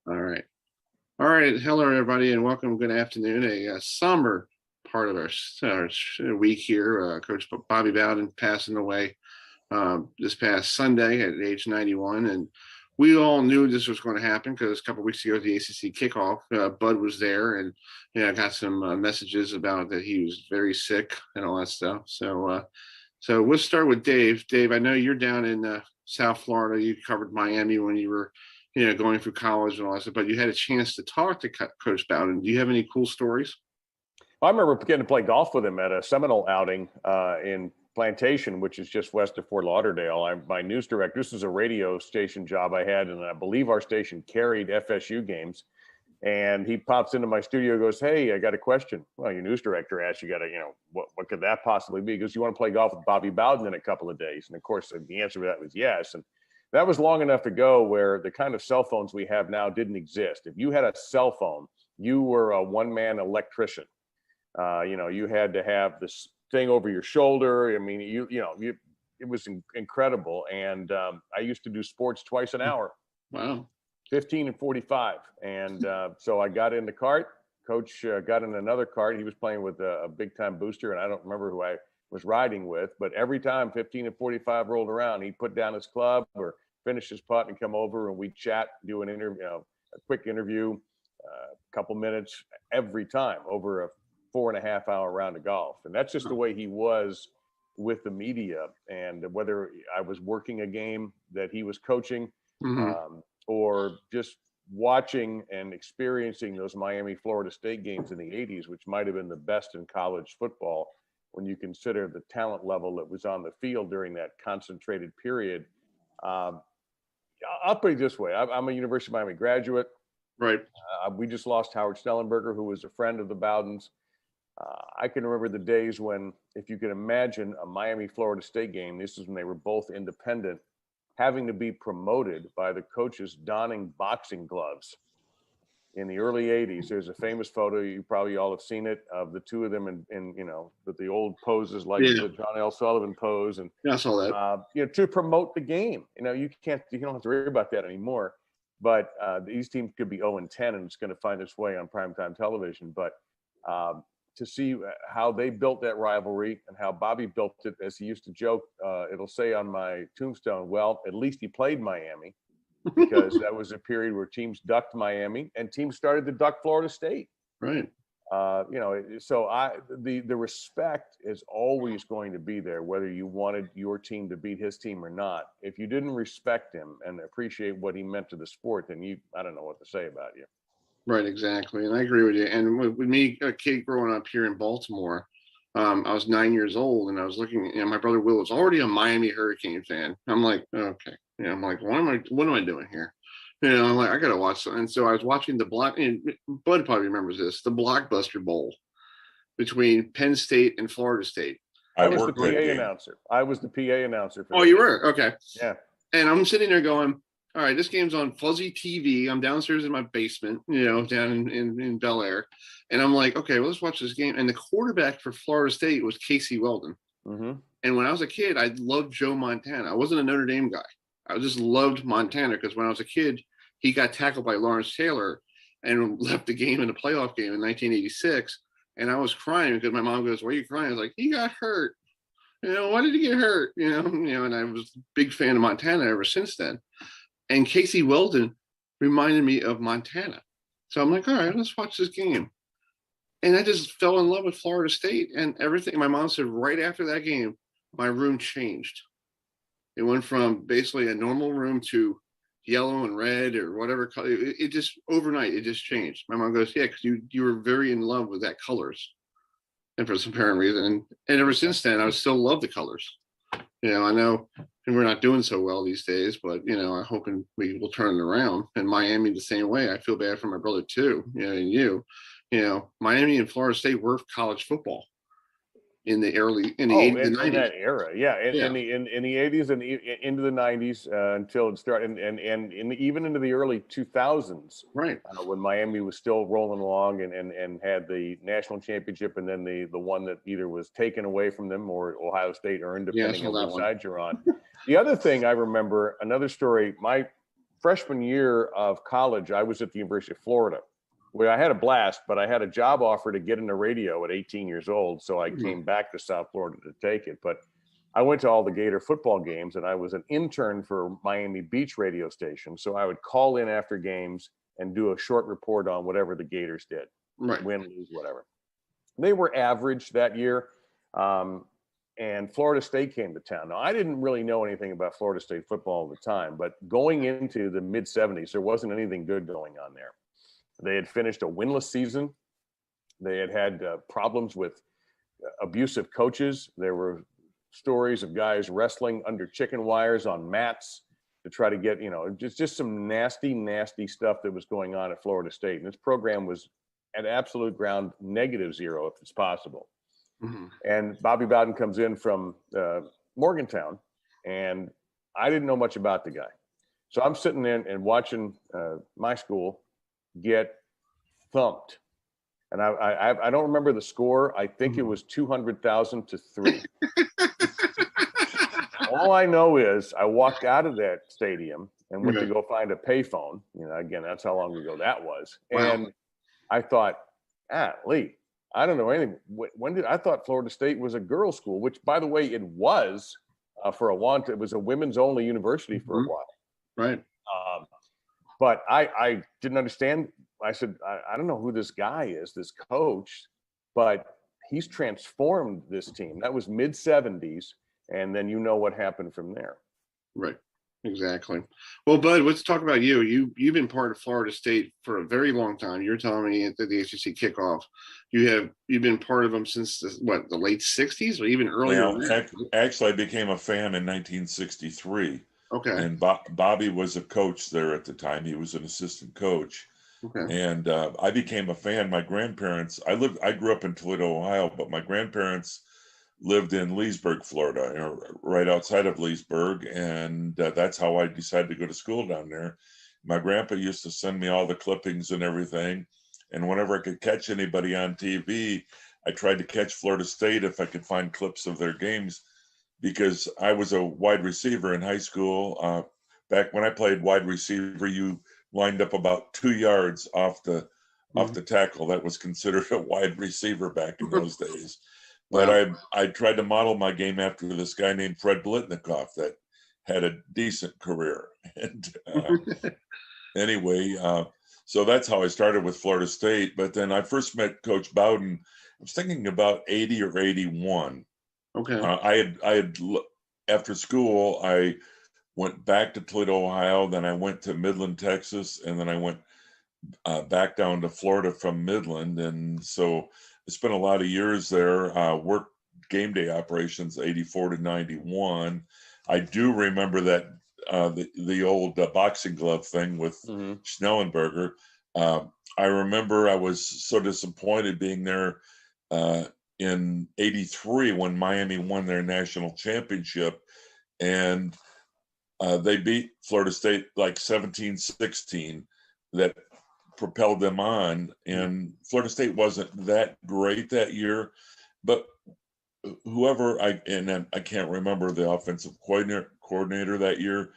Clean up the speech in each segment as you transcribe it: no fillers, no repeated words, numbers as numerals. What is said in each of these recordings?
All right. All right. Hello, everybody, and welcome. Good afternoon. A somber part of our week here. Coach Bobby Bowden passing away this past Sunday at age 91. And we all knew this was going to happen because a couple of weeks ago at the ACC kickoff, Bud was there, and I got some messages about that he was very sick and all that stuff. So we'll start with Dave. Dave, I know you're down in South Florida. You covered Miami when you were going through college and all that stuff, but you had a chance to talk to Coach Bowden. Do you have any cool stories? I remember getting to play golf with him at a Seminole outing in Plantation, which is just west of Fort Lauderdale. My news director, this was a radio station job I had, and I believe our station carried FSU games. And he pops into my studio, goes, "Hey, I got a question." Well, your news director asked, what could that possibly be? He goes, "You want to play golf with Bobby Bowden in a couple of days?" And of course, the answer to that was yes. And that was long enough ago where the kind of cell phones we have now didn't exist. If you had a cell phone, you were a one-man electrician. You had to have this thing over your shoulder. I mean, it was incredible. And I used to do sports twice an hour. Wow. 15 and 45. And so I got in the cart. Coach got in another cart. He was playing with a big-time booster, and I don't remember who I was riding with, but every time 15 and 45 rolled around, he'd put down his club or finish his putt and come over, and we'd chat, do an interview, a quick interview, a couple minutes every time over a 4.5 hour round of golf. And that's just the way he was with the media. And whether I was working a game that he was coaching, or just watching and experiencing those Miami, Florida State games in the 80s, which might have been the best in college football when you consider the talent level that was on the field during that concentrated period. I'll put it this way. I'm a University of Miami graduate. Right. We just lost Howard Snellenberger, who was a friend of the Bowdens. I can remember the days when, if you can imagine a Miami, Florida State game, this is when they were both independent, having to be promoted by the coaches donning boxing gloves. In the early 80s, there's a famous photo, you probably all have seen it, of the two of them in with the old poses like the John L. Sullivan pose. And I saw that. To promote the game. You don't have to worry about that anymore. But these teams could be 0-10, and it's going to find its way on primetime television. But to see how they built that rivalry and how Bobby built it, as he used to joke, it'll say on my tombstone, well, at least he played Miami. Because that was a period where teams ducked Miami and teams started to duck Florida State. Right. So the respect is always going to be there, whether you wanted your team to beat his team or not. If you didn't respect him and appreciate what he meant to the sport, then I don't know what to say about you. Right, exactly. And I agree with you. And with me, a kid growing up here in Baltimore, I was 9 years old, and I was looking, my brother Will was already a Miami Hurricane fan. I'm like, okay. I'm like, what am I doing here? I'm like, I got to watch something. And so I was watching Bud probably remembers this, the Blockbuster Bowl between Penn State and Florida State. I was the PA announcer. I was the PA announcer. Oh, you were? Okay. Yeah. And I'm sitting there going, all right, this game's on fuzzy TV. I'm downstairs in my basement, down in Bel Air. And I'm like, okay, well, let's watch this game. And the quarterback for Florida State was Casey Weldon. Mm-hmm. And when I was a kid, I loved Joe Montana. I wasn't a Notre Dame guy. I just loved Montana because when I was a kid, he got tackled by Lawrence Taylor and left the game in a playoff game in 1986. And I was crying because my mom goes, "Why are you crying?" I was like, "He got hurt. Why did he get hurt?" And I was a big fan of Montana ever since then. And Casey Weldon reminded me of Montana. So I'm like, all right, let's watch this game. And I just fell in love with Florida State and everything. My mom said right after that game, my room changed. It went from basically a normal room to yellow and red or whatever color. It just overnight, it just changed. My mom goes, yeah, because you were very in love with that colors. And for some apparent reason. And ever since then, I still love the colors. I know we're not doing so well these days, but, I'm hoping we will turn it around. And Miami the same way. I feel bad for my brother too, and you. Miami and Florida State were college football in the 80s, in 90s. That era, in the 80s and into the 90s until it started, and even into the early 2000s, right? When Miami was still rolling along and had the national championship, and then the one that either was taken away from them or Ohio State earned, depending on which side you're on. The other thing I remember, another story, my freshman year of college, I was at the University of Florida, where I had a blast, but I had a job offer to get into radio at 18 years old. So I came back to South Florida to take it. But I went to all the Gator football games, and I was an intern for Miami Beach radio station. So I would call in after games and do a short report on whatever the Gators did, Right. win, lose, whatever. They were average that year. And Florida State came to town. Now, I didn't really know anything about Florida State football at the time, but going into the mid-'70s, there wasn't anything good going on there. They had finished a winless season. They had problems with abusive coaches. There were stories of guys wrestling under chicken wires on mats to try to get, just some nasty, nasty stuff that was going on at Florida State. And this program was at absolute ground -0 if it's possible. Mm-hmm. And Bobby Bowden comes in from Morgantown, and I didn't know much about the guy. So I'm sitting in and watching my school get thumped. And I don't remember the score. I think it was 200,000 to 3. All I know is I walked out of that stadium and went to go find a payphone. Again, that's how long ago that was. Wow. And I thought, Lee, I don't know anything. I thought Florida State was a girls' school, which, by the way, it was for a long time. It was a women's only university for a while. Right. But I didn't understand. I said, I don't know who this guy is, this coach, but he's transformed this team. That was mid-'70s. And then what happened from there. Right. Exactly. Well, Bud, let's talk about you. You've been part of Florida State for a very long time. You're telling me at the ACC kickoff, you've been part of them since the late '60s or even earlier. Well, actually, I became a fan in 1963. Okay. And Bobby was a coach there at the time. He was an assistant coach. Okay. And I became a fan. My grandparents. I grew up in Toledo, Ohio, but my grandparents lived in Leesburg, Florida, right outside of Leesburg. And that's how I decided to go to school down there. My grandpa used to send me all the clippings and everything. And whenever I could catch anybody on TV, I tried to catch Florida State if I could find clips of their games, because I was a wide receiver in high school. Back when I played wide receiver, you lined up about 2 yards off the tackle. That was considered a wide receiver back in those days. But wow. I tried to model my game after this guy named Fred Blitnikoff that had a decent career. And anyway, so that's how I started with Florida State. But then I first met Coach Bowden. I was thinking about 80 or 81. Okay. I had after school, I went back to Toledo, Ohio. Then I went to Midland, Texas, and then I went back down to Florida from Midland. And so I spent a lot of years there, worked game day operations, 84 to 91. I do remember that the old boxing glove thing with Schnellenberger. I remember I was so disappointed being there in 83 when Miami won their national championship, and they beat Florida State like 17-16. That propelled them on, and Florida State wasn't that great that year, but whoever I can't remember the offensive coordinator that year,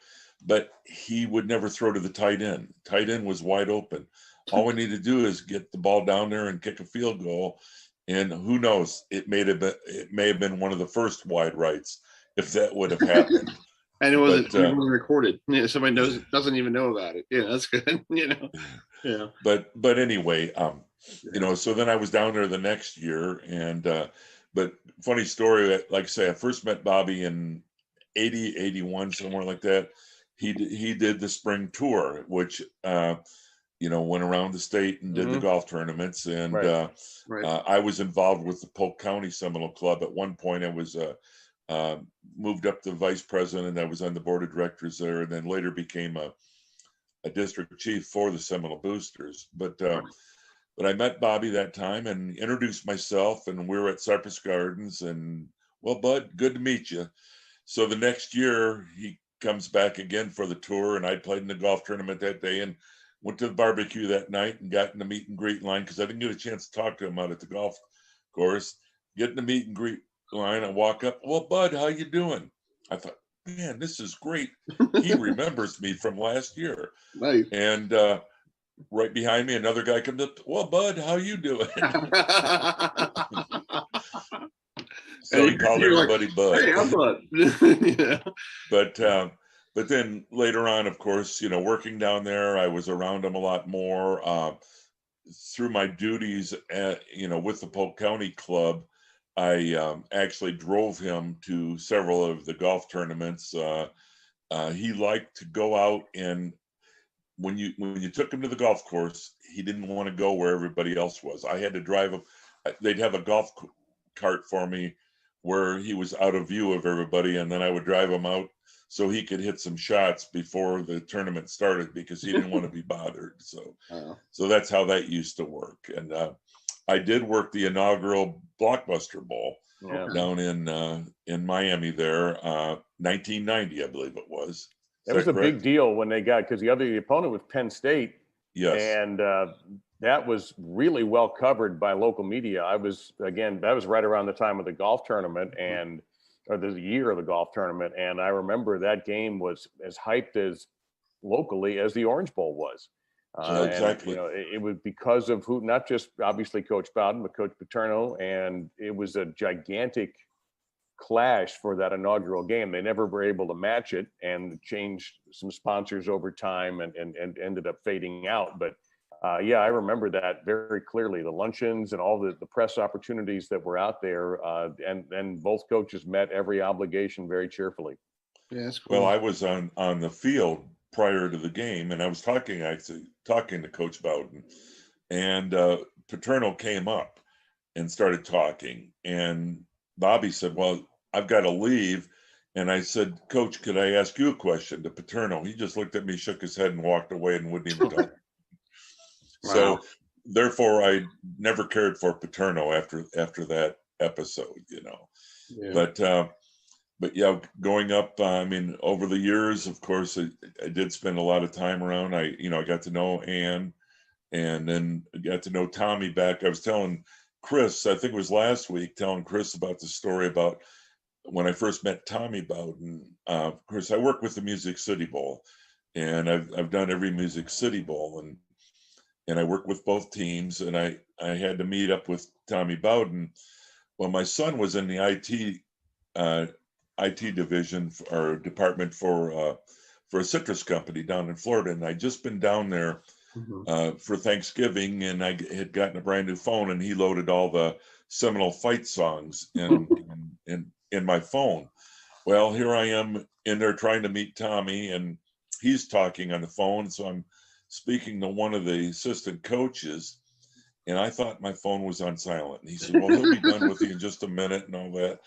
but he would never throw to the tight end. Tight end was wide open. All we need to do is get the ball down there and kick a field goal, and who knows, it may have been one of the first wide rights if that would have happened. And it wasn't recorded. Somebody doesn't even know about it. Yeah, that's good. Yeah. But anyway, so then I was down there the next year, and but funny story. Like I say, I first met Bobby in 80, 81, somewhere like that. He did the spring tour, which went around the state and did the golf tournaments, and I was involved with the Polk County Seminole Club. At one point, I was moved up to vice president. I was on the board of directors there, and then later became a district chief for the Seminole Boosters. But I met Bobby that time and introduced myself, and we were at Cypress Gardens, and well, Bud, good to meet you. So the next year he comes back again for the tour, and I played in the golf tournament that day and went to the barbecue that night and got in the meet and greet line because I didn't get a chance to talk to him out at the golf course. Get in the meet and greet line, I walk up, well, Bud, how you doing? I thought, man, this is great. He remembers me from last year. Nice. And right behind me, another guy comes up. Well, Bud, how you doing? So he called everybody like, Bud. Hey, I'm Bud. Yeah. But then later on, of course, working down there, I was around him a lot more. Through my duties with the Polk County Club, I actually drove him to several of the golf tournaments. He liked to go out, and when you took him to the golf course, he didn't want to go where everybody else was. I had to drive him. They'd have a golf cart for me where he was out of view of everybody, and then I would drive him out so he could hit some shots before the tournament started because he didn't want to be bothered. So that's how that used to work. And I did work the inaugural Blockbuster Bowl down in Miami there, 1990, I believe it was. That was a big deal when they got, because the opponent was Penn State. Yes. And that was really well covered by local media. That was right around the time of the golf tournament or the year of the golf tournament. And I remember that game was as hyped as locally as the Orange Bowl was. Exactly. And, it was because of who, not just obviously Coach Bowden, but Coach Paterno. And it was a gigantic clash for that inaugural game. They never were able to match it and changed some sponsors over time and ended up fading out. But I remember that very clearly, the luncheons and all the press opportunities that were out there, and both coaches met every obligation very cheerfully. Yeah, that's cool. Well, I was on the field prior to the game, and I was talking to Coach Bowden, and Paterno came up and started talking, and Bobby said, well, I've got to leave. And I said, Coach, could I ask you a question to Paterno? He just looked at me, shook his head, and walked away and wouldn't even talk. Wow. So therefore, I never cared for Paterno after that episode, Yeah. But yeah, going up, over the years, of course, I did spend a lot of time around. I got to know Ann, and then got to know Tommy back. I was telling Chris, I think it was last week, telling Chris about the story about when I first met Tommy Bowden. Of course, I work with the Music City Bowl, and I've done every Music City Bowl, and I work with both teams, and I had to meet up with Tommy Bowden. Well, my son was in the IT division or department for a citrus company down in Florida, and I'd just been down there for Thanksgiving, and I had gotten a brand new phone, and he loaded all the Seminole fight songs in my phone. Well, here I am in there trying to meet Tommy, and he's talking on the phone. So I'm speaking to one of the assistant coaches, and I thought my phone was on silent. And he said, well, he'll be done with you in just a minute and all that.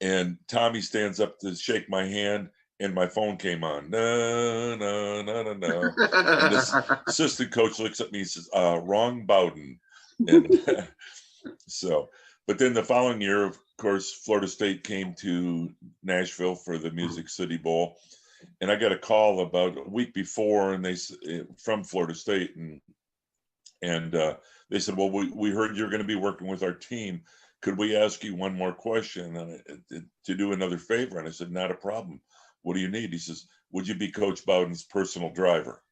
And Tommy stands up to shake my hand, and my phone came on. No. And this assistant coach looks at me and says, wrong Bowden. And but then the following year, of course, Florida State came to Nashville for the Music City Bowl. And I got a call about a week before, and from Florida State, and they said, well, we heard you're going to be working with our team. Could we ask you one more question to do another favor? And I said, not a problem. What do you need? He says, would you be Coach Bowden's personal driver?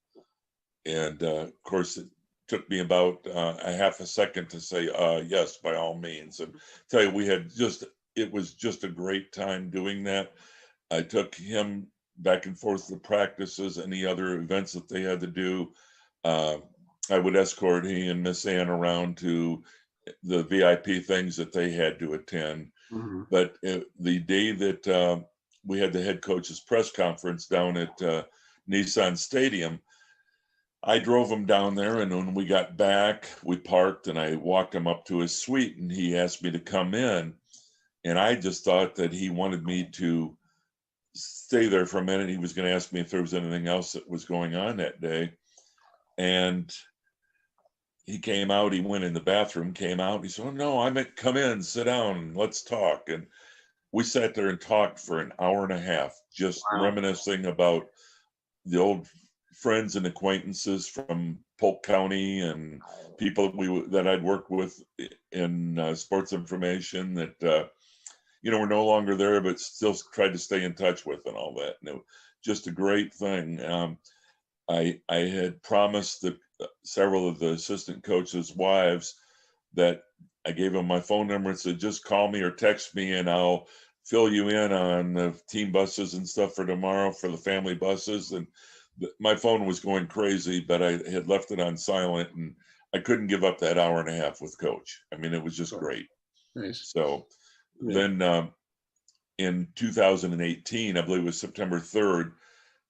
And of course, it took me about a half a second to say, yes, by all means. And tell you, it was just a great time doing that. I took him back and forth to practices, any other events that they had to do. I would escort he and Miss Ann around to the VIP things that they had to attend. But the day that we had the head coach's press conference down at Nissan Stadium, I drove him down there, and when we got back, we parked, and I walked him up to his suite, and he asked me to come in. And I just thought that he wanted me to stay there for a minute. He was going to ask me if there was anything else that was going on that day. And he came out, he went in the bathroom, came out, he said, oh, no, I meant come in, sit down, let's talk. And we sat there and talked for an hour and a half, just reminiscing about the old friends and acquaintances from Polk County and people that I'd worked with in sports information that, were no longer there, but still tried to stay in touch with and all that. And it was just a great thing. I had promised several of the assistant coaches' wives that I gave them my phone number and said, just call me or text me and I'll fill you in on the team buses and stuff for tomorrow for the family buses. And my phone was going crazy, but I had left it on silent and I couldn't give up that hour and a half with Coach. I mean, it was just great. Nice. So then in 2018, I believe it was September 3rd,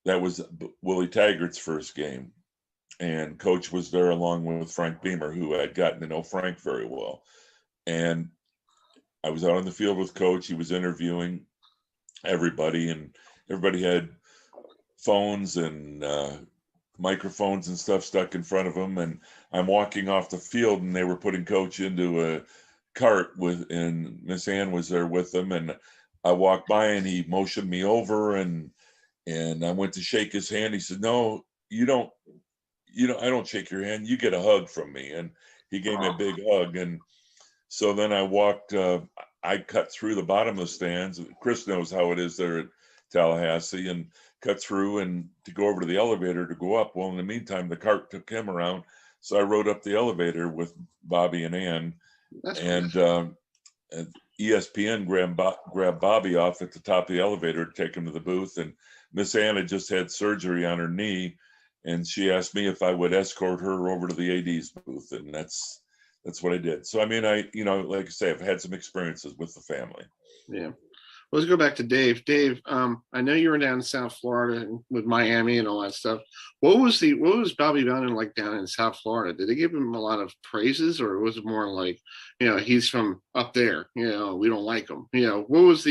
that was Willie Taggart's first game. And Coach was there along with Frank Beamer, who had gotten to know Frank very well. And I was out on the field with Coach. He was interviewing everybody, and everybody had phones and microphones and stuff stuck in front of them. And I'm walking off the field, and they were putting Coach into a cart and Miss Ann was there with them. And I walked by, and he motioned me over, and I went to shake his hand. He said, "No, you don't. I don't shake your hand. You get a hug from me." And he gave me a big hug. And so then I walked, I cut through the bottom of the stands. Chris knows how it is there at Tallahassee, and cut through and to go over to the elevator to go up. Well, in the meantime, the cart took him around. So I rode up the elevator with Bobby and Ann. And ESPN grabbed Bobby off at the top of the elevator to take him to the booth. And Miss Ann had just had surgery on her knee. And she asked me if I would escort her over to the AD's booth. And that's what I did. So, I mean, like I say, I've had some experiences with the family. Yeah. Well, let's go back to Dave. Dave, I know you were down in South Florida with Miami and all that stuff. What was Bobby Bowden like down in South Florida? Did they give him a lot of praises, or was it more like, he's from up there, we don't like him? What was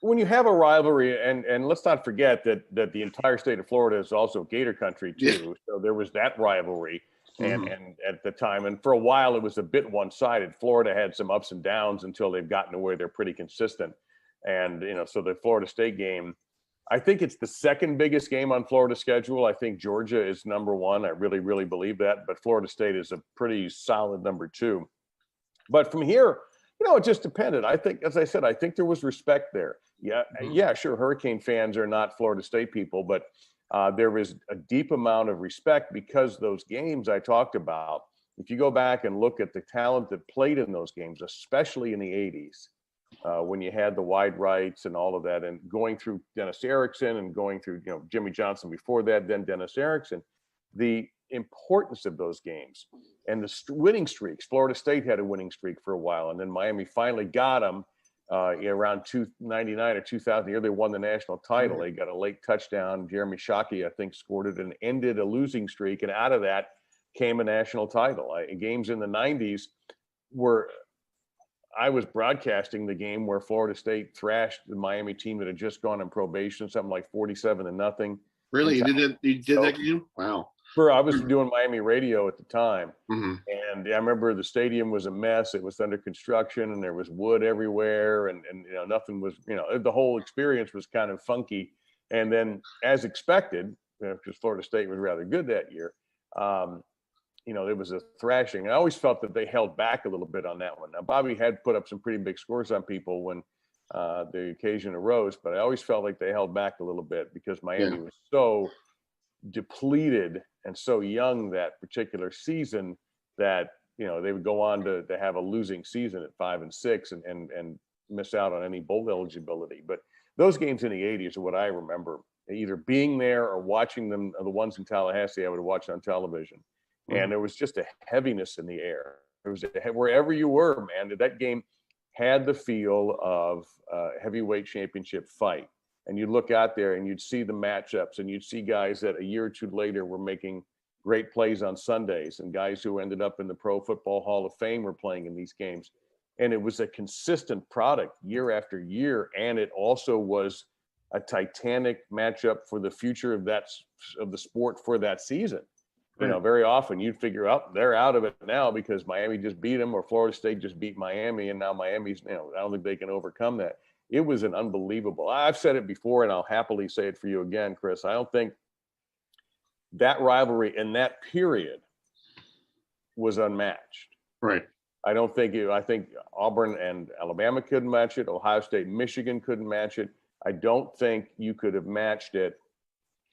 when you have a rivalry, and let's not forget that the entire state of Florida is also Gator country too. Yeah. So there was that rivalry. And at the time, and for a while, it was a bit one-sided. Florida had some ups and downs until they've gotten to where they're pretty consistent. And, so the Florida State game, I think it's the second biggest game on Florida's schedule. I think Georgia is number one. I really, really believe that. But Florida State is a pretty solid number two. But from here, it just depended. I think, as I said, I think there was respect there. Yeah, sure. Hurricane fans are not Florida State people, but there was a deep amount of respect because those games I talked about, if you go back and look at the talent that played in those games, especially in the 80s, when you had the wide rights and all of that, and going through Dennis Erickson and going through, Jimmy Johnson before that, then Dennis Erickson, the importance of those games and the winning streaks. Florida State had a winning streak for a while, and then Miami finally got them. Around 1999 or 2000, the year they won the national title, they got a late touchdown. Jeremy Shockey, I think, scored it and ended a losing streak. And out of that came a national title. Games in the 90s I was broadcasting the game where Florida State thrashed the Miami team that had just gone on probation, something like 47-0. Really? You did that game? Wow. I was doing Miami radio at the time. Mm-hmm. And I remember the stadium was a mess. It was under construction and there was wood everywhere. And nothing was, the whole experience was kind of funky. And then as expected, because Florida State was rather good that year, there was a thrashing. I always felt that they held back a little bit on that one. Now, Bobby had put up some pretty big scores on people when the occasion arose, but I always felt like they held back a little bit because Miami was so depleted and so young that particular season that they would go on to have a losing season at 5-6 and miss out on any bowl eligibility. But those games in the 80s are what I remember, either being there or watching them. The ones in Tallahassee I would watch on television, and there was just a heaviness in the air. There was wherever you were, man, that game had the feel of a heavyweight championship fight. And you'd look out there and you'd see the matchups and you'd see guys that a year or two later were making great plays on Sundays, and guys who ended up in the Pro Football Hall of Fame were playing in these games. And it was a consistent product year after year. And it also was a titanic matchup for the future of the sport for that season. Very often you'd figure out they're out of it now because Miami just beat them or Florida State just beat Miami. And now Miami's, I don't think they can overcome that. It was an unbelievable. I've said it before, and I'll happily say it for you again, Chris. I don't think that rivalry in that period was unmatched. Right. I don't think I think Auburn and Alabama couldn't match it. Ohio State, Michigan couldn't match it. I don't think you could have matched it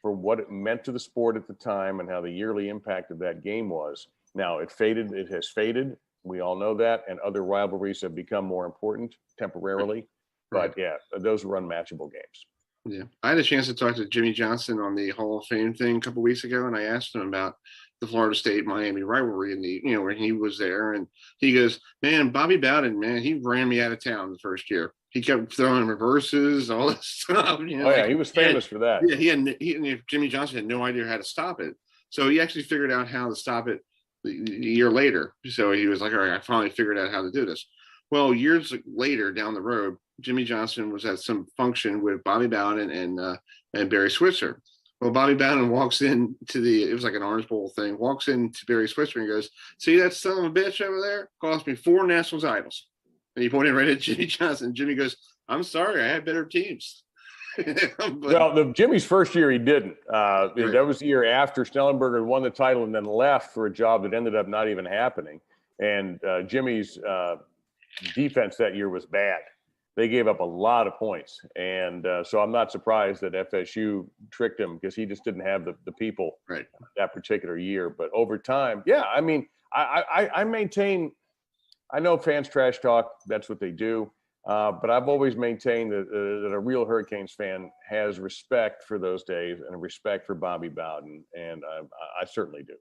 for what it meant to the sport at the time and how the yearly impact of that game was. Now it faded. It has faded. We all know that. And other rivalries have become more important temporarily. Right. But yeah, those were unmatchable games. Yeah. I had a chance to talk to Jimmy Johnson on the Hall of Fame thing a couple weeks ago, and I asked him about the Florida State Miami rivalry and when he was there. And he goes, man, Bobby Bowden, man, he ran me out of town the first year. He kept throwing reverses, all this stuff. Oh, yeah, he was famous for that. Yeah, Jimmy Johnson had no idea how to stop it. So he actually figured out how to stop it a year later. So he was like, all right, I finally figured out how to do this. Well, years later down the road, Jimmy Johnson was at some function with Bobby Bowden and Barry Switzer. Well, Bobby Bowden walks in it was like an Orange Bowl thing, walks into Barry Switzer and goes, see that son of a bitch over there? Cost me 4 national titles. And he pointed right at Jimmy Johnson. Jimmy goes, I'm sorry, I had better teams. Well, Jimmy's first year, he didn't. Right. That was the year after Snellenberger won the title and then left for a job that ended up not even happening. And Jimmy's defense that year was bad. They gave up a lot of points. And so I'm not surprised that FSU tricked him because he just didn't have the people right that particular year. But over time, yeah, I mean, I maintain, I know fans trash talk, that's what they do. But I've always maintained that a real Hurricanes fan has respect for those days and respect for Bobby Bowden. And I certainly do.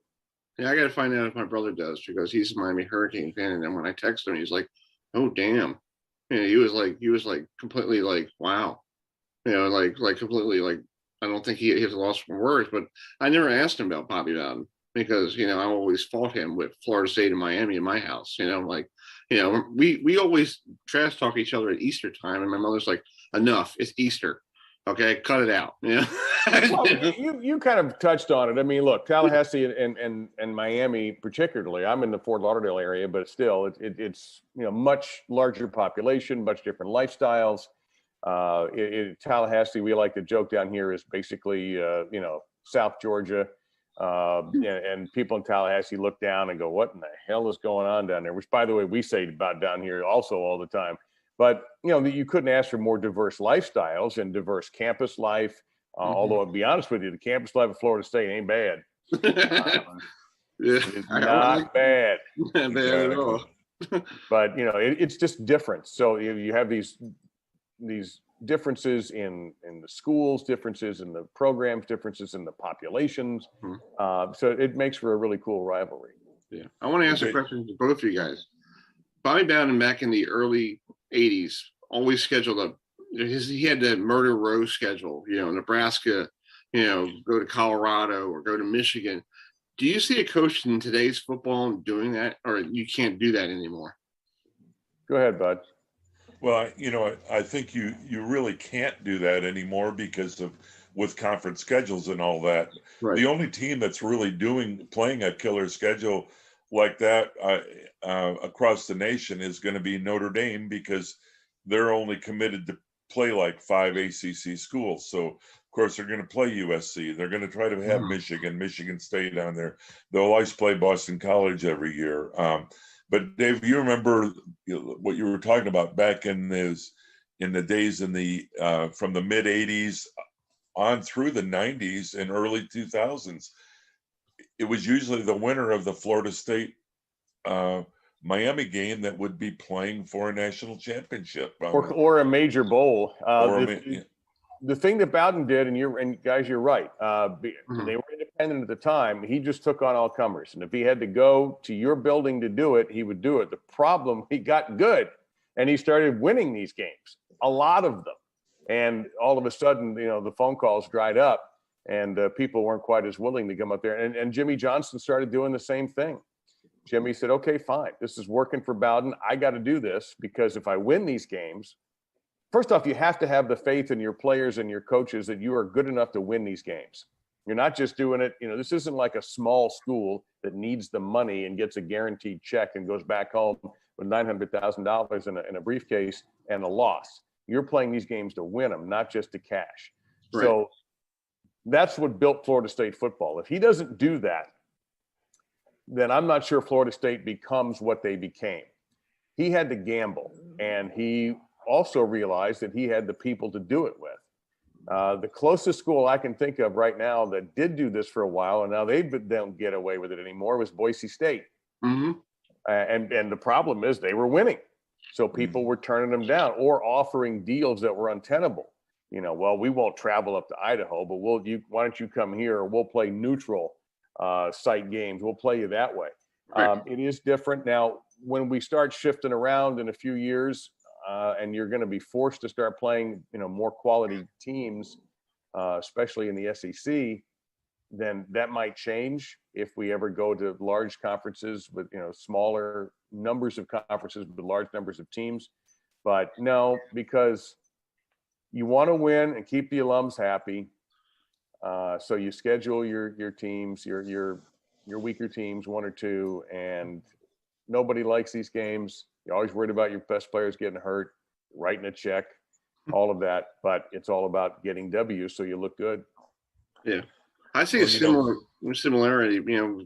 Yeah, I got to find out if my brother does because he's a Miami Hurricane fan. And then when I text him, he's like, oh, damn. He was like completely like, wow, like completely like, I don't think he has lost for words, but I never asked him about Bobby Bowden because, I always fought him with Florida State and Miami in my house, we always trash talk each other at Easter time. And my mother's like, enough, it's Easter. Okay, cut it out. Well, you kind of touched on it. I mean, look, Tallahassee and Miami particularly. I'm in the Fort Lauderdale area, but still, it's much larger population, much different lifestyles. Tallahassee, we like to joke down here, is basically South Georgia, and people in Tallahassee look down and go, "What in the hell is going on down there?" Which, by the way, we say about down here also all the time. But you couldn't ask for more diverse lifestyles and diverse campus life. Although, to be honest with you, the campus life of Florida State ain't bad. It's not bad. Not bad at all. But it's just different. So you have these differences in the schools, differences in the programs, differences in the populations. So it makes for a really cool rivalry. Yeah, I want to ask a question to both of you guys. Bobby Bowden back in the early 80s always scheduled he had the Murder Row schedule, Nebraska, go to Colorado or go to Michigan. Do you see a coach in today's football doing that, or you can't do that anymore? Go ahead, Bud. Well, I think you really can't do that anymore because with conference schedules and all that. Right. The only team that's really playing a killer schedule like that across the nation is going to be Notre Dame because they're only committed to play like 5 ACC schools. So, of course, they're going to play USC. They're going to try to have Michigan State down there. They'll always play Boston College every year. But Dave, you remember what you were talking about back in the days from the mid 80s on through the 90s and early 2000s. It was usually the winner of the Florida State Miami game that would be playing for a national championship or a major bowl. The thing that Bowden did, and guys, you're right. They were independent at the time. He just took on all comers, and if he had to go to your building to do it, he would do it. The problem, he got good, and he started winning these games, a lot of them, and all of a sudden, the phone calls dried up, and people weren't quite as willing to come up there. And Jimmy Johnson started doing the same thing. Jimmy said, okay, fine. This is working for Bowden. I got to do this because if I win these games, first off, you have to have the faith in your players and your coaches that you are good enough to win these games. You're not just doing it. This isn't like a small school that needs the money and gets a guaranteed check and goes back home with $900,000 in a briefcase and a loss. You're playing these games to win them, not just to cash. Right. So that's what built Florida State football. If he doesn't do that, then I'm not sure Florida State becomes what they became. he had to gamble, and he also realized that he had the people to do it with. The closest school I can think of right now that did do this for a while, and now they don't get away with it anymore, was Boise State. Mm-hmm. And the problem is they were winning. So people were turning them down or offering deals that were untenable. Well, we won't travel up to Idaho, but why don't you come here? We'll play neutral site games. We'll play you that way. Right. It is different. Now, when we start shifting around in a few years, and you're going to be forced to start playing, more quality teams, especially in the SEC, then that might change if we ever go to large conferences with, smaller numbers of conferences with large numbers of teams. But no, because you want to win and keep the alums happy. So you schedule your teams, your weaker teams, 1 or 2, and nobody likes these games. You're always worried about your best players getting hurt, writing a check, all of that. But it's all about getting W's so you look good. Yeah. I see a similarity,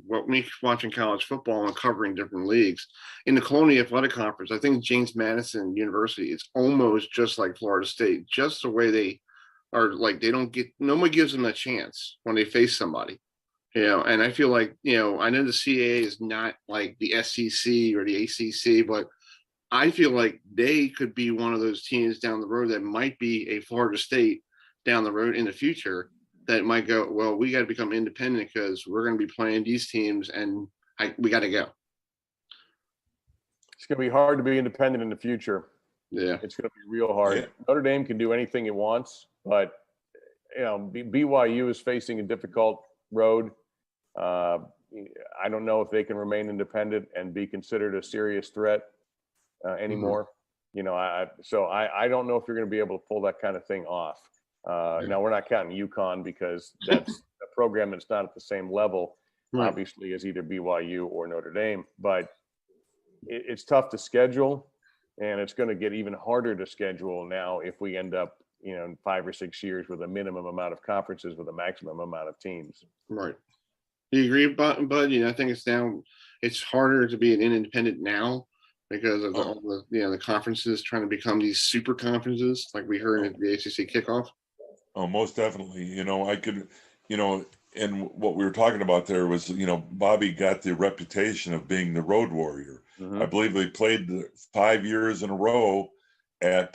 what me watching college football and covering different leagues. In the Colonial Athletic Conference, I think James Madison University is almost just like Florida State, just the way they are. Like, nobody gives them a chance when they face somebody. And I feel like, I know the CAA is not like the SEC or the ACC, but I feel like they could be one of those teams down the road that might be a Florida State down the road in the future that might go, well, we got to become independent because we're going to be playing these teams and we got to go. It's going to be hard to be independent in the future. Yeah. It's going to be real hard. Yeah. Notre Dame can do anything it wants, but, BYU is facing a difficult road. I don't know if they can remain independent and be considered a serious threat anymore. I don't know if you're going to be able to pull that kind of thing off. Now, we're not counting UConn because that's a program that's not at the same level, obviously, as either BYU or Notre Dame. But it's tough to schedule, and it's going to get even harder to schedule now if we end up, in 5 or 6 years with a minimum amount of conferences with a maximum amount of teams. Right. Do you agree, Bud? I think it's harder to be an independent now because of all the conferences trying to become these super conferences like we heard at the ACC kickoff. Oh, most definitely. I could, and what we were talking about there was, Bobby got the reputation of being the road warrior. Mm-hmm. I believe they played 5 years in a row at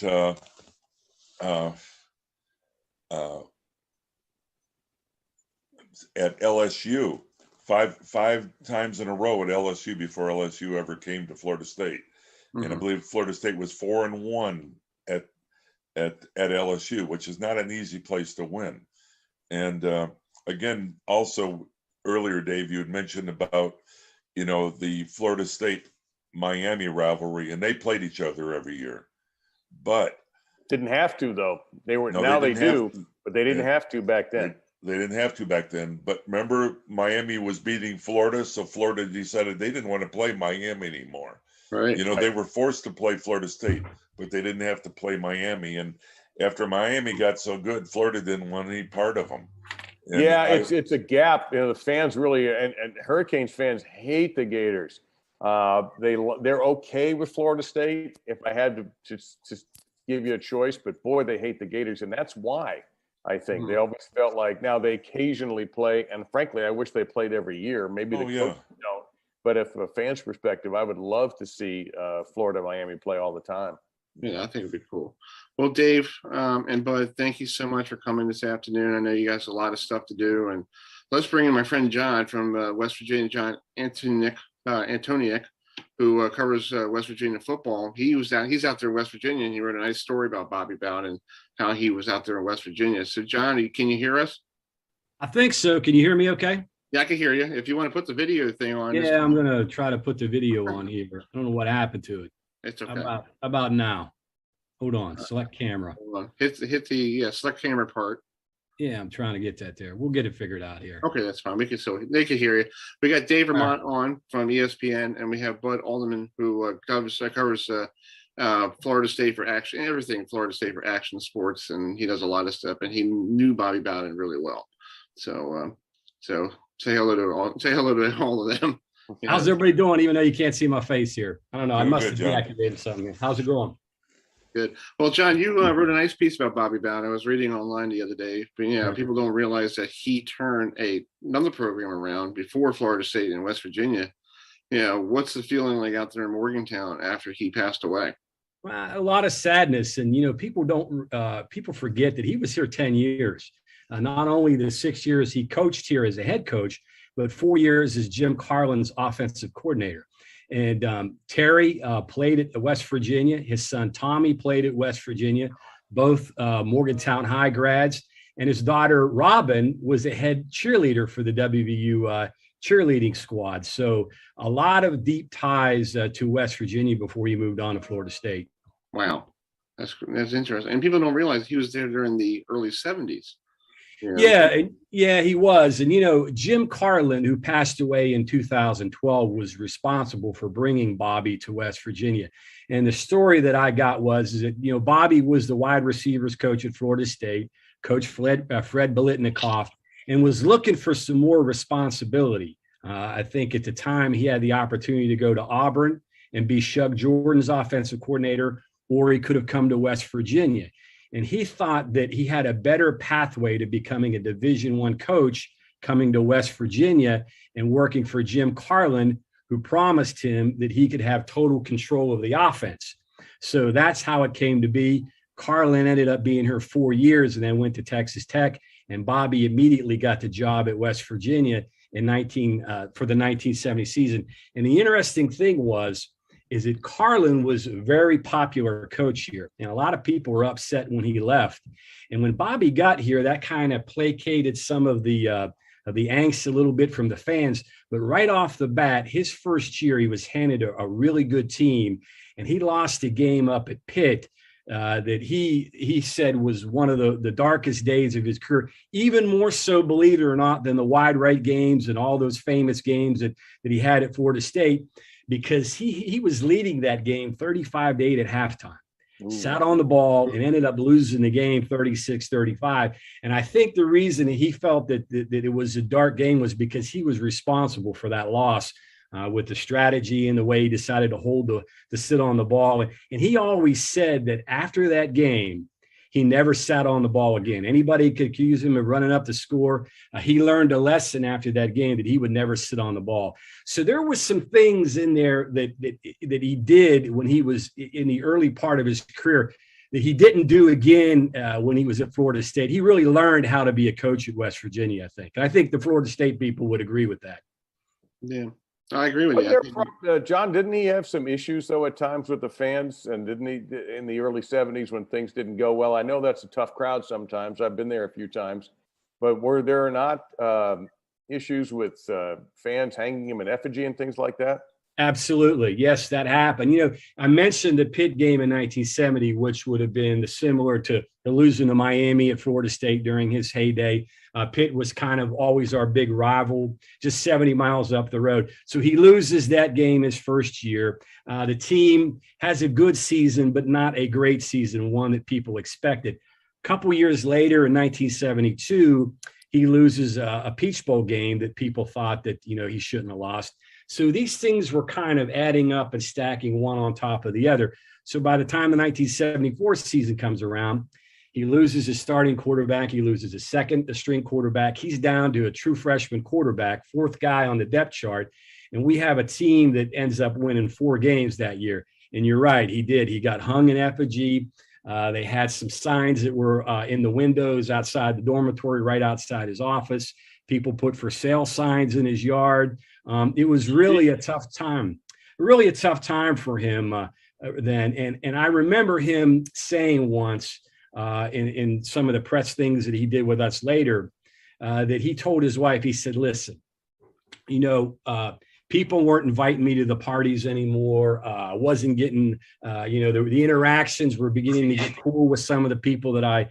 LSU, five times in a row at LSU before LSU ever came to Florida State. Mm-hmm. And I believe Florida State was 4-1 at LSU, which is not an easy place to win. And again, also earlier, Dave, you had mentioned about, the Florida State Miami rivalry, and they played each other every year, but didn't have to, though. They do, but they didn't have to back then. They didn't have to back then. But remember, Miami was beating Florida, so Florida decided they didn't want to play Miami anymore. Right. They were forced to play Florida State, but they didn't have to play Miami. And after Miami got so good, Florida didn't want any part of them. And it's a gap. The fans really, and Hurricanes fans hate the Gators. They're okay with Florida State if I had to just give you a choice, but boy, they hate the Gators, and that's why I think they always felt like now they occasionally play, and frankly, I wish they played every year. Maybe coaches don't. But if a fan's perspective, I would love to see Florida Miami play all the time. Yeah, I think it'd be cool. Well, Dave and Bud, thank you so much for coming this afternoon. I know you guys have a lot of stuff to do, and let's bring in my friend John from West Virginia, John Antonik, who covers West Virginia football. He's out there in West Virginia, and he wrote a nice story about Bobby Bowden and how he was out there in West Virginia. So, John, can you hear us? I think so. Can you hear me okay? Yeah, I can hear you. If you want to put the video thing on. Yeah, I'm going to try to put the video on here. I don't know what happened to it. It's okay. How about now? Hold on. Select camera. Hold on. Hit the select camera part. Yeah, I'm trying to get that there. We'll get it figured out here. Okay, that's fine. They can hear you. We got Dave LaMont on from ESPN, and we have Bud Alderman, who covers Florida State for Action, everything Florida State for Action Sports, and he does a lot of stuff. And he knew Bobby Bowden really well. So say hello to all of them. You How's know? everybody doing, even though you can't see my face here? I don't know. I Doing must good, have John. deactivated something. How's it going? Good. Well, John, you wrote a nice piece about Bobby Bowden. I was reading online the other day. But, people don't realize that he turned another program around before Florida State in West Virginia. What's the feeling like out there in Morgantown after he passed away? Well, a lot of sadness, and people forget that he was here 10 years. Not only the 6 years he coached here as a head coach, but 4 years as Jim Carlin's offensive coordinator. And Terry played at West Virginia. His son Tommy played at West Virginia, both Morgantown High grads. And his daughter Robin was a head cheerleader for the WVU cheerleading squad. So a lot of deep ties to West Virginia before he moved on to Florida State. Wow, that's interesting. And people don't realize he was there during the early 70s. Yeah, he was. And, Jim Carlin, who passed away in 2012, was responsible for bringing Bobby to West Virginia. And the story that I got was that, Bobby was the wide receivers coach at Florida State, Coach Fred Biletnikoff, and was looking for some more responsibility. I think at the time he had the opportunity to go to Auburn and be Shug Jordan's offensive coordinator, or he could have come to West Virginia. And he thought that he had a better pathway to becoming a Division I coach coming to West Virginia and working for Jim Carlin, who promised him that he could have total control of the offense. So that's how it came to be. Carlin ended up being here 4 years and then went to Texas Tech. And Bobby immediately got the job at West Virginia for the 1970 season. And the interesting thing is that Carlin was a very popular coach here. And a lot of people were upset when he left. And when Bobby got here, that kind of placated some of the angst a little bit from the fans. But right off the bat, his first year, he was handed a really good team. And he lost a game up at Pitt that he said was one of the darkest days of his career, even more so, believe it or not, than the wide right games and all those famous games that he had at Florida State, because he was leading that game 35-8 at halftime. Ooh. Sat on the ball and ended up losing the game 36-35. And I think the reason that he felt that it was a dark game was because he was responsible for that loss with the strategy and the way he decided to sit on the ball. And he always said that after that game, he never sat on the ball again. Anybody could accuse him of running up the score. He learned a lesson after that game that he would never sit on the ball. So there was some things in there that he did when he was in the early part of his career that he didn't do again when he was at Florida State. He really learned how to be a coach at West Virginia, I think. And I think the Florida State people would agree with that. Yeah. I agree with you. John, didn't he have some issues, though, at times with the fans? And didn't he, in the early 70s when things didn't go well? I know that's a tough crowd sometimes. I've been there a few times. But were there not issues with fans hanging him in effigy and things like that? Absolutely. Yes, that happened. I mentioned the Pitt game in 1970, which would have been similar to the losing to Miami at Florida State during his heyday. Pitt was kind of always our big rival, just 70 miles up the road. So he loses that game his first year. The team has a good season, but not a great season, one that people expected. A couple years later in 1972, he loses a Peach Bowl game that people thought that, he shouldn't have lost. So these things were kind of adding up and stacking one on top of the other. So by the time the 1974 season comes around, he loses his starting quarterback. He loses his second string quarterback. He's down to a true freshman quarterback, fourth guy on the depth chart. And we have a team that ends up winning 4 games that year. And you're right, he did. He got hung in effigy. They had some signs that were in the windows outside the dormitory, right outside his office. People put for sale signs in his yard. It was really a tough time for him then. And I remember him saying once in some of the press things that he did with us later, that he told his wife, he said, listen, people weren't inviting me to the parties anymore. Wasn't getting, the interactions were beginning to get cool with some of the people that I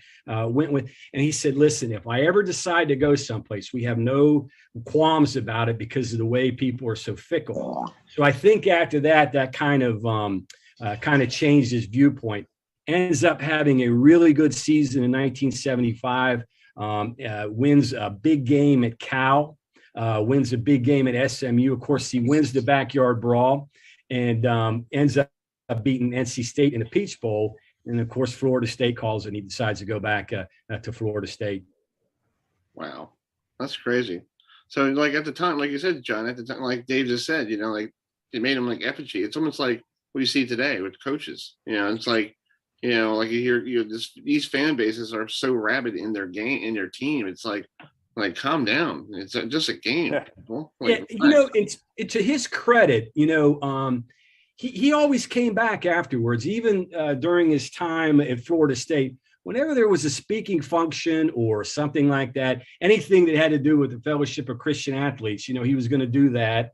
went with. And he said, listen, if I ever decide to go someplace, we have no qualms about it because of the way people are so fickle. So I think after that kind of changed his viewpoint. Ends up having a really good season in 1975, wins a big game at Cal. wins a big game at SMU. Of course, he wins the backyard brawl and ends up beating NC State in the Peach Bowl. And of course, Florida State calls and he decides to go back to Florida State. Wow, that's crazy. So, like at the time, like you said, John, at the time, like Dave just said, like it made him like effigy. It's almost like what you see today with coaches. It's like, like you hear, these fan bases are so rabid in their game, in their team. It's like calm down. It's just a game. Like, it's to his credit, he always came back afterwards, even during his time at Florida State. Whenever there was a speaking function or something like that, anything that had to do with the Fellowship of Christian Athletes, he was going to do that.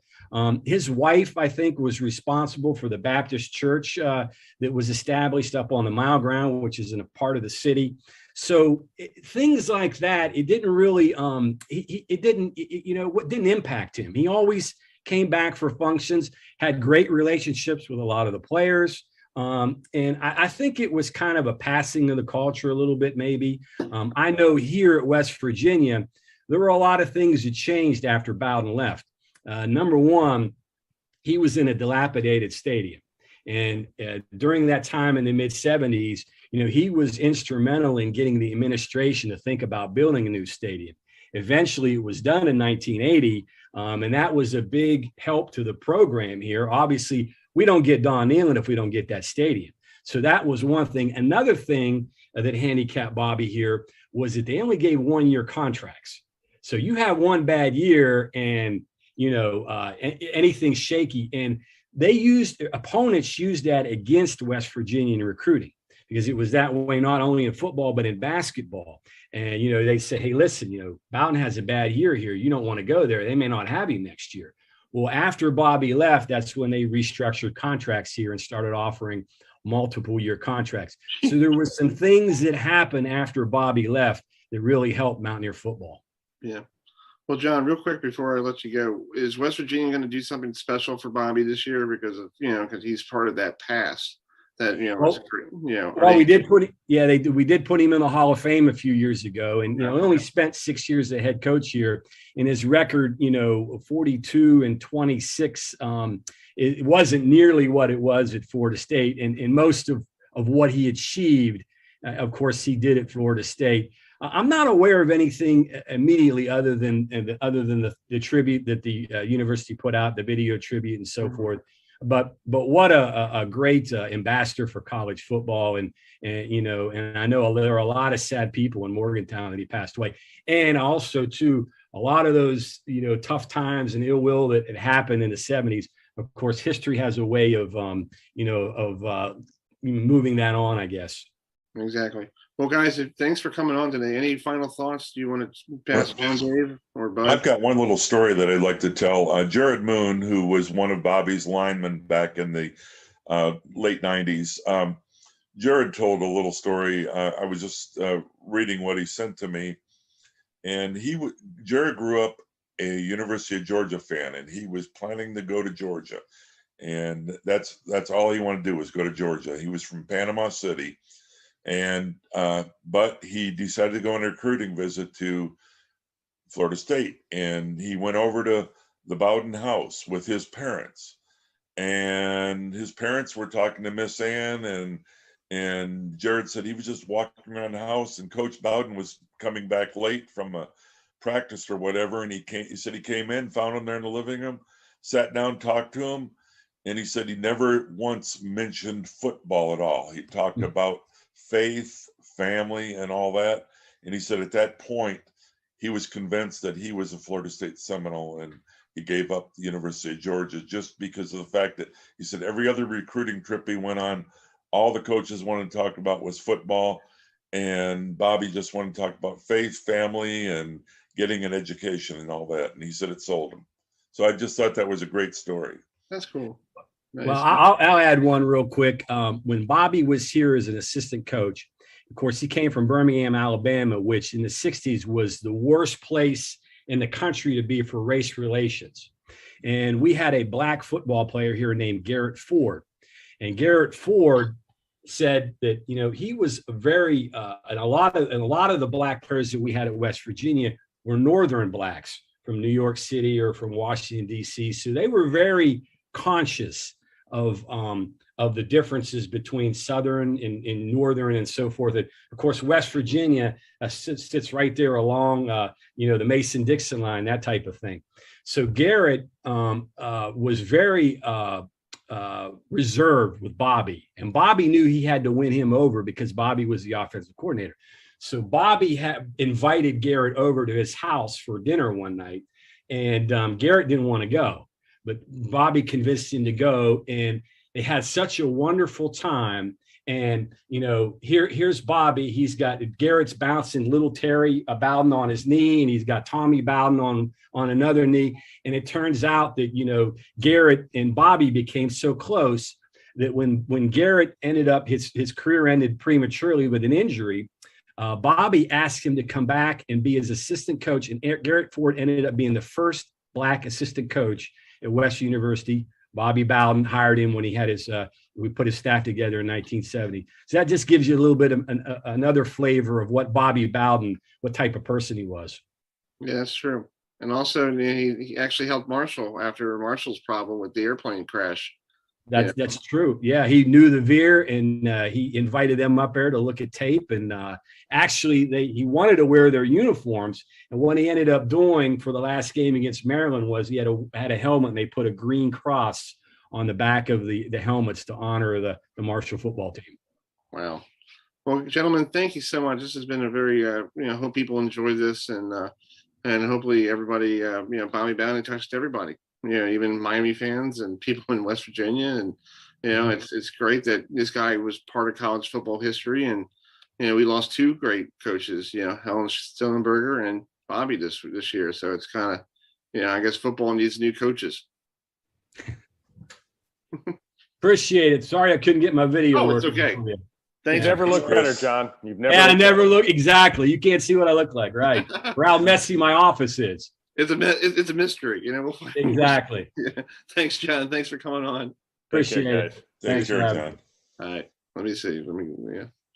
His wife, I think, was responsible for the Baptist church that was established up on the Mile Ground, which is in a part of the city. So things like that, it didn't really, it didn't impact him. He always came back for functions, had great relationships with a lot of the players. And I think it was kind of a passing of the culture a little bit, maybe. I know here at West Virginia, there were a lot of things that changed after Bowden left. Number one, he was in a dilapidated stadium. And during that time in the mid-'70s, he was instrumental in getting the administration to think about building a new stadium. Eventually, it was done in 1980, and that was a big help to the program here. Obviously, we don't get Don Neyland if we don't get that stadium. So that was one thing. Another thing that handicapped Bobby here was that they only gave 1-year contracts. So you have one bad year and, anything shaky. And opponents used that against West Virginia in recruiting because it was that way, not only in football, but in basketball. And, they say, hey, listen, Bowden has a bad year here. You don't want to go there. They may not have you next year. Well, after Bobby left, that's when they restructured contracts here and started offering multiple year contracts. So there were some things that happened after Bobby left that really helped Mountaineer football. Yeah. Well, John, real quick before I let you go, is West Virginia going to do something special for Bobby this year because of, because he's part of that past that, we did put him in the Hall of Fame a few years ago, and, he only spent 6 years as head coach here, and his record, 42-26, it wasn't nearly what it was at Florida State. And most of what he achieved, of course, he did at Florida State. I'm not aware of anything immediately other than the tribute that the university put out, the video tribute and so forth. But what a great ambassador for college football. And I know there are a lot of sad people in Morgantown that he passed away. And also, too, a lot of those, tough times and ill will that had happened in the 70s. Of course, history has a way of, moving that on, I guess. Exactly. Well, guys, thanks for coming on today. Any final thoughts? Do you want to pass on, Dave or Bud? I've got one little story that I'd like to tell. Jared Moon, who was one of Bobby's linemen back in the late 90s, Jared told a little story. I was just reading what he sent to me. And Jared grew up a University of Georgia fan, and he was planning to go to Georgia. And that's all he wanted to do was go to Georgia. He was from Panama City. And but he decided to go on a recruiting visit to Florida State, and he went over to the Bowden house with his parents, and his parents were talking to Miss Ann, and Jared said he was just walking around the house, and Coach Bowden was coming back late from a practice or whatever, and he said he came in, found him there in the living room, sat down, talked to him, and he said he never once mentioned football at all. He talked about faith, family, and all that. And he said at that point, he was convinced that he was a Florida State Seminole, and he gave up the University of Georgia just because of the fact that he said every other recruiting trip he went on, all the coaches wanted to talk about was football, and Bobby just wanted to talk about faith, family, and getting an education and all that. And he said it sold him. So I just thought that was a great story. That's cool. Nice. Well, I'll add one real quick. When Bobby was here as an assistant coach, of course, he came from Birmingham, Alabama, which in the 60s was the worst place in the country to be for race relations. And we had a black football player here named Garrett Ford. And Garrett Ford said that, he was and a lot of the black players that we had at West Virginia were Northern blacks New York City or from Washington, D.C. So they were very conscious of the differences between Southern and Northern and so forth. And of course, West Virginia sits right there along, the Mason-Dixon line, that type of thing. So Garrett was very reserved with Bobby, and Bobby knew he had to win him over because Bobby was the offensive coordinator. So Bobby had invited Garrett over to his house for dinner one night, and Garrett didn't want to go, but Bobby convinced him to go, and they had such a wonderful time. And here's Bobby. He's got Garrett's bouncing little Terry Bowden on his knee, and he's got Tommy Bowden on another knee. And it turns out that Garrett and Bobby became so close that when Garrett ended up his career ended prematurely with an injury, Bobby asked him to come back and be his assistant coach. And Garrett Ford ended up being the first Black assistant coach at West University. Bobby Bowden hired him when he had we put his staff together in 1970. So that just gives you a little bit of another flavor of what Bobby Bowden, what type of person he was. Yeah, that's true. And also he actually helped Marshall after Marshall's problem with the airplane crash. That's true. Yeah, he knew the Veer, and he invited them up there to look at tape. And actually, he wanted to wear their uniforms. And what he ended up doing for the last game against Maryland was he had a helmet, and they put a green cross on the back of the helmets to honor the Marshall football team. Wow. Well, gentlemen, thank you so much. This has been a very, hope people enjoy this, and hopefully everybody, Bobby Bowden touched everybody. Even Miami fans and people in West Virginia. And, it's great that this guy was part of college football history. And, we lost two great coaches, Helen Stillenberger and Bobby this year. So it's kind of, I guess football needs new coaches. Appreciate it. Sorry I couldn't get my video. Oh, it's okay. Thanks. You never look better, John. You've never. Yeah, I never look exactly. You can't see what I look like, right? Or how messy my office is. It's a mystery, Exactly. Yeah. Thanks, John. Thanks for coming on. Appreciate it. Thanks, John. All right. Let me see.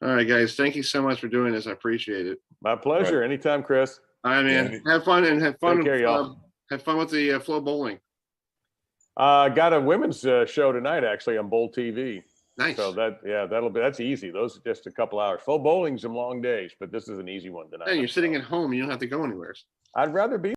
All right, guys. Thank you so much for doing this. I appreciate it. My pleasure. Right. Anytime, Chris. All right, man. Yeah. Have fun Take care, y'all. Have fun with the Flow Bowling. Got a women's show tonight, actually, on Bowl TV. Nice. So that's easy. Those are just a couple hours. Full bowling's some long days, but this is an easy one tonight. And you're sitting at home. You don't have to go anywhere. I'd rather be